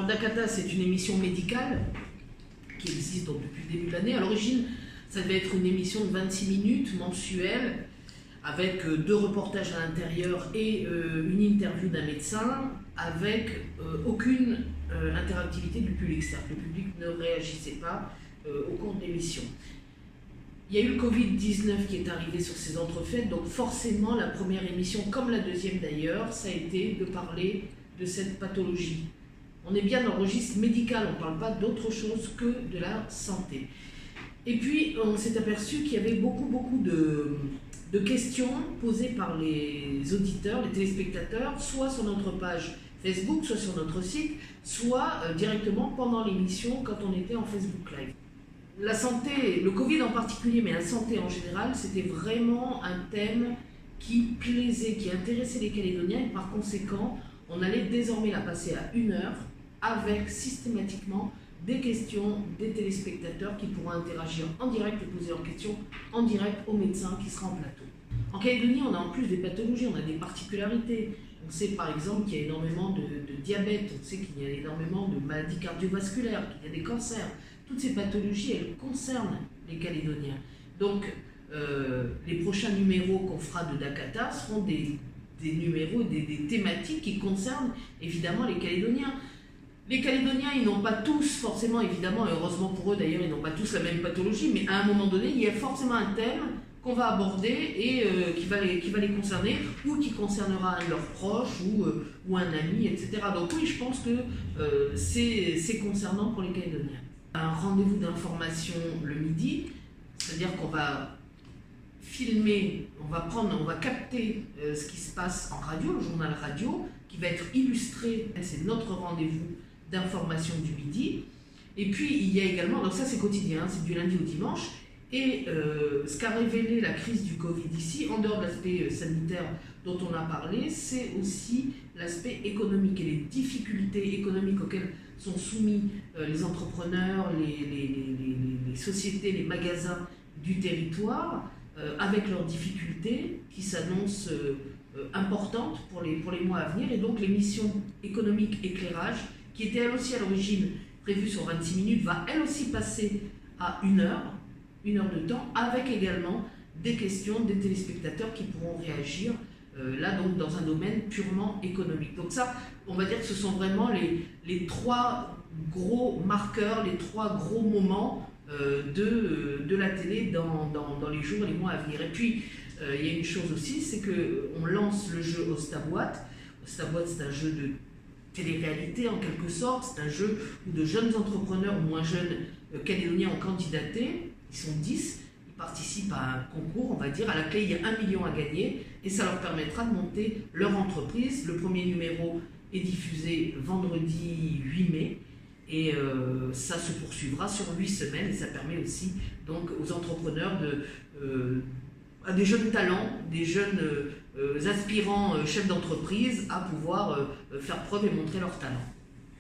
Alors Dakata, c'est une émission médicale qui existe donc depuis le début de l'année. À l'origine, ça devait être une émission de 26 minutes mensuelle avec 2 reportages à l'intérieur et une interview d'un médecin avec aucune interactivité du public. C'est-à-dire que le public ne réagissait pas au cours de l'émission. Il y a eu le Covid-19 qui est arrivé sur ces entrefaites, donc forcément la première émission, comme la deuxième d'ailleurs, ça a été de parler de cette pathologie. On est bien dans le registre médical, on ne parle pas d'autre chose que de la santé. Et puis on s'est aperçu qu'il y avait beaucoup de questions posées par les auditeurs, les téléspectateurs, soit sur notre page Facebook, soit sur notre site, soit directement pendant l'émission quand on était en Facebook Live. La santé, le Covid en particulier, mais la santé en général, c'était vraiment un thème qui plaisait, qui intéressait les Calédoniens et par conséquent, on allait désormais la passer à 1 heure avec systématiquement des questions des téléspectateurs qui pourront interagir en direct et poser leurs questions en direct au médecin qui sera en plateau. En Calédonie, on a en plus des pathologies, on a des particularités. On sait par exemple qu'il y a énormément de diabète, on sait qu'il y a énormément de maladies cardiovasculaires, qu'il y a des cancers. Toutes ces pathologies, elles concernent les Calédoniens. Donc, les prochains numéros qu'on fera de Dakata seront des numéros, des thématiques qui concernent évidemment les Calédoniens. Les Calédoniens, ils n'ont pas tous forcément, évidemment, et heureusement pour eux d'ailleurs, ils n'ont pas tous la même pathologie, mais à un moment donné, il y a forcément un thème qu'on va aborder et qui va les concerner, ou qui concernera un de leurs proches, ou un ami, etc. Donc oui, je pense que c'est concernant pour les Calédoniens. Un rendez-vous d'information le midi, c'est-à-dire qu'on va filmer, on va capter ce qui se passe en radio, le journal radio, qui va être illustré, c'est notre rendez-vous d'information du midi. Et puis il y a également, donc ça c'est quotidien, c'est du lundi au dimanche, et ce qu'a révélé la crise du Covid ici, en dehors de l'aspect sanitaire dont on a parlé, c'est aussi l'aspect économique et les difficultés économiques auxquelles sont soumis les entrepreneurs, les sociétés, les magasins du territoire, avec leurs difficultés qui s'annoncent importantes pour les mois à venir. Et donc l'émission économique éclairage, qui était elle aussi à l'origine prévue sur 26 minutes, va elle aussi passer à 1 heure de temps, avec également des questions des téléspectateurs qui pourront réagir là donc dans un domaine purement économique. Donc ça, on va dire que ce sont vraiment les 3 gros marqueurs, les 3 gros moments de la télé dans les jours et les mois à venir. Et puis, il y a une chose aussi, c'est qu'on lance le jeu Ostaboîte. Ostaboîte, c'est un jeu de télé-réalité en quelque sorte, c'est un jeu où de jeunes entrepreneurs ou moins jeunes calédoniens ont candidaté, ils sont 10, ils participent à un concours, on va dire, à la clé il y a 1 million à gagner, et ça leur permettra de monter leur entreprise. Le premier numéro est diffusé vendredi 8 mai, et ça se poursuivra sur 8 semaines, et ça permet aussi donc aux entrepreneurs à des jeunes talents, des jeunes aspirants chefs d'entreprise à pouvoir faire preuve et montrer leur talent.